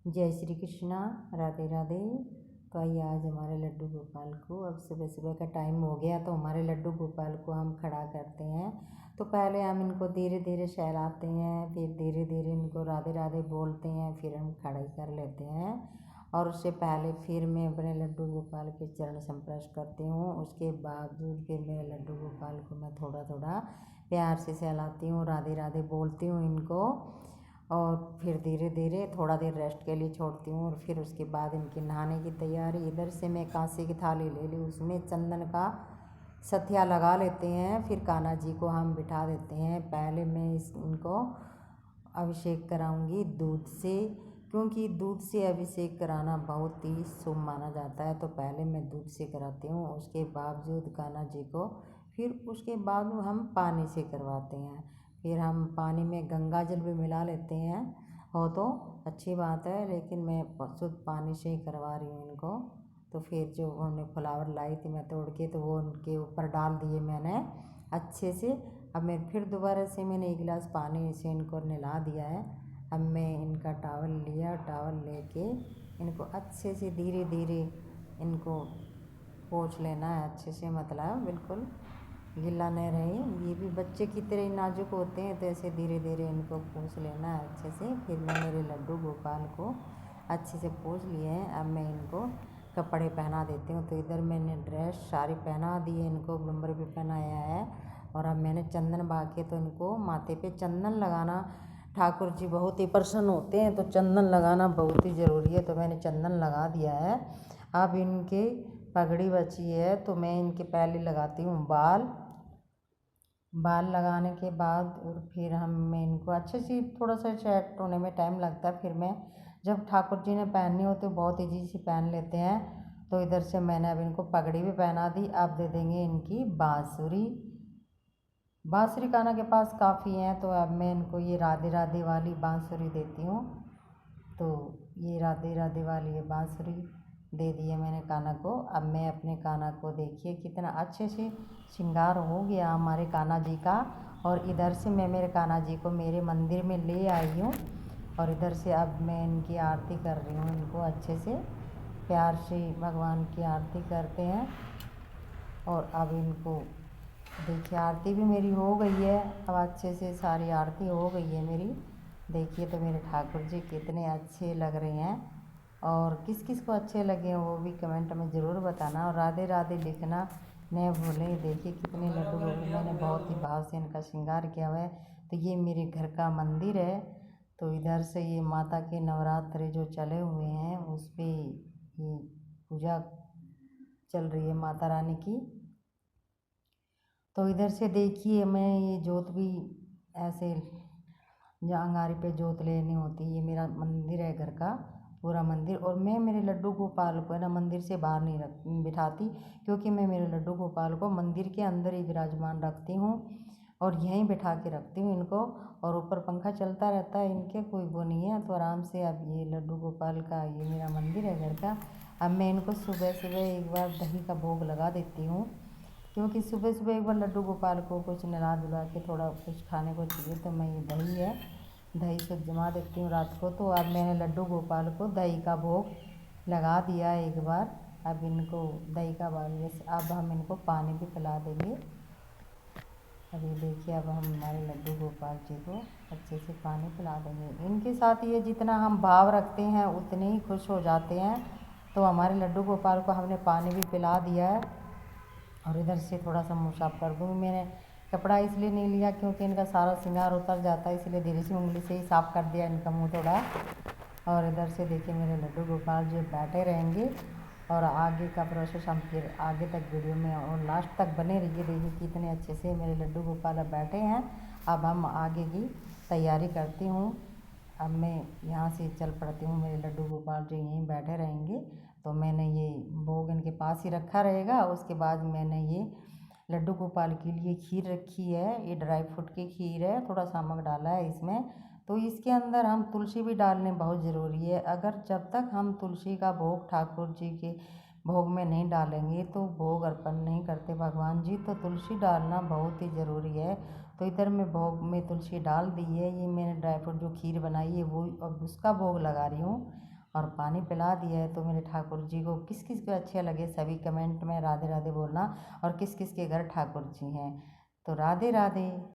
जय श्री कृष्णा, राधे राधे। तो आइए आज हमारे लड्डू गोपाल को, अब सुबह सुबह का टाइम हो गया तो हमारे लड्डू गोपाल को हम खड़ा करते हैं। तो पहले हम इनको धीरे धीरे सहलाते हैं, फिर धीरे धीरे इनको राधे राधे बोलते हैं, फिर हम खड़े कर लेते हैं। और उससे पहले फिर मैं अपने लड्डू गोपाल के चरण स्पर्श करती हूँ। उसके बावजूद फिर मेरे लड्डू गोपाल को मैं थोड़ा थोड़ा प्यार से सहलाती हूँ, राधे राधे बोलती हूँ इनको। और फिर धीरे धीरे थोड़ा देर रेस्ट के लिए छोड़ती हूँ। और फिर उसके बाद इनकी नहाने की तैयारी। इधर से मैं कांसे की थाली ले ली, उसमें चंदन का सथिया लगा लेते हैं। फिर कान्हा जी को हम बिठा देते हैं। पहले मैं इनको अभिषेक कराऊंगी दूध से, क्योंकि दूध से अभिषेक कराना बहुत ही शुभ माना जाता है। तो पहले मैं दूध से कराती हूँ, उसके बावजूद कान्हा जी को फिर उसके बाद हम पानी से करवाते हैं। फिर हम पानी में गंगा जल भी मिला लेते हैं, हो तो अच्छी बात है, लेकिन मैं शुद्ध पानी से ही करवा रही हूँ इनको। तो फिर जो हमने फ्लावर लाई थी मैं तोड़ के, तो वो उनके ऊपर डाल दिए मैंने अच्छे से। अब मैं फिर दोबारा से मैंने एक गिलास पानी से इनको नहला दिया है। अब मैं इनका टावल लिया, टावल लेके इनको अच्छे से धीरे धीरे इनको पोंछ लेना है अच्छे से, मतलब बिल्कुल गीला नहीं रहे। ये भी बच्चे की तरह नाजुक होते हैं, तो ऐसे धीरे धीरे इनको पोंछ लेना है अच्छे से। फिर मैं मेरे लड्डू गोपाल को अच्छे से पोंछ लिए हैं। अब मैं इनको कपड़े पहना देती हूँ। तो इधर मैंने ड्रेस साड़ी पहना दी है, इनको नंबर भी पहनाया है। और अब मैंने चंदन बा के तो इनको माथे पे चंदन लगाना, ठाकुर जी बहुत ही प्रसन्न होते हैं, तो चंदन लगाना बहुत ही ज़रूरी है। तो मैंने चंदन लगा दिया है। अब इनके पगड़ी बची है, तो मैं इनके पहले लगाती हूँ बाल लगाने के बाद। और फिर मैं इनको अच्छे से थोड़ा सा सेट होने में टाइम लगता है। फिर मैं जब ठाकुर जी ने पहननी होती है बहुत ईजी से पहन लेते हैं। तो इधर से मैंने अब इनको पगड़ी भी पहना दी। अब दे देंगे इनकी बांसुरी। बांसुरी कान्हा के पास काफ़ी हैं, तो अब मैं इनको ये राधे राधे वाली बांसुरी देती हूँ। तो ये राधे राधे वाली ये बांसुरी दे दी है मैंने कान्हा को। अब मैं अपने कान्हा को, देखिए कितना अच्छे से श्रृंगार हो गया हमारे कान्हा जी का। और इधर से मैं मेरे कान्हा जी को मेरे मंदिर में ले आई हूँ। और इधर से अब मैं इनकी आरती कर रही हूँ। इनको अच्छे से प्यार से भगवान की आरती करते हैं। और अब इनको देखिए आरती भी मेरी हो गई है। अब अच्छे से सारी आरती हो गई है मेरी। देखिए तो मेरे ठाकुर जी कितने अच्छे लग रहे हैं। और किस किस को अच्छे लगे हैं वो भी कमेंट में ज़रूर बताना। और राधे राधे लिखना न भूलें। देखिए कितने लड्डू मैंने बहुत ही भाव से इनका श्रृंगार किया हुआ है। तो ये मेरे घर का मंदिर है। तो इधर से ये माता के नवरात्रि जो चले हुए हैं उस पर ये पूजा चल रही है माता रानी की। तो इधर से देखिए मैं ये जोत भी ऐसे अंगारी पे जोत लेनी होती है। ये मेरा मंदिर है, घर का पूरा मंदिर। और मैं मेरे लड्डू गोपाल को है ना मंदिर से बाहर नहीं बिठाती, क्योंकि मैं मेरे लड्डू गोपाल को मंदिर के अंदर ही विराजमान रखती हूँ। और यहीं बिठा के रखती हूँ इनको। और ऊपर पंखा चलता रहता है, इनके कोई वो नहीं है, तो आराम से। अब ये लड्डू गोपाल का ये मेरा मंदिर है घर का। अब मैं इनको सुबह सुबह एक बार दही का भोग लगा देती हूँ, क्योंकि सुबह सुबह एक बार लड्डू गोपाल को कुछ नला धुला के थोड़ा कुछ खाने को चाहिए। तो मैं ये दही है, दही से जमा देती हूँ रात को। तो अब मैंने लड्डू गोपाल को दही का भोग लगा दिया एक बार। अब इनको दही का जैसे अब हम इनको पानी भी पिला देंगे। अभी देखिए अब हम हमारे लड्डू गोपाल जी को अच्छे से पानी पिला देंगे। इनके साथ ये जितना हम भाव रखते हैं उतने ही खुश हो जाते हैं। तो हमारे लड्डू गोपाल को हमने पानी भी पिला दिया है। और इधर से थोड़ा सा मुँह साफ कर दूँगी। मैंने कपड़ा इसलिए नहीं लिया क्योंकि इनका सारा श्रृंगार उतर जाता है, इसलिए धीरे से उंगली से ही साफ़ कर दिया इनका मुँह थोड़ा। और इधर से देखिए मेरे लड्डू गोपाल जो बैठे रहेंगे। और आगे का प्रोसेस हम फिर आगे तक वीडियो में और लास्ट तक बने रहिए। देखिए कितने अच्छे से मेरे लड्डू गोपाल अब बैठे हैं। अब हम आगे की तैयारी करती हूँ। अब मैं यहाँ से चल पड़ती हूँ, मेरे लड्डू गोपाल जो यहीं बैठे रहेंगे। तो मैंने ये भोग इनके पास ही रखा रहेगा। उसके बाद मैंने ये लड्डू गोपाल के लिए खीर रखी है, ये ड्राई फ्रूट की खीर है, थोड़ा नमक डाला है इसमें। तो इसके अंदर हम तुलसी भी डालने बहुत ज़रूरी है। अगर जब तक हम तुलसी का भोग ठाकुर जी के भोग में नहीं डालेंगे तो भोग अर्पण नहीं करते भगवान जी। तो तुलसी डालना बहुत ही ज़रूरी है। तो इधर मैं भोग में तुलसी डाल दी है। ये मैंने ड्राई फ्रूट जो खीर बनाई है वो अब उसका भोग लगा रही हूँ। और पानी पिला दिया है। तो मेरे ठाकुर जी को किस किस को अच्छे लगे सभी कमेंट में राधे राधे बोलना, और किस किस के घर ठाकुर जी हैं। तो राधे राधे।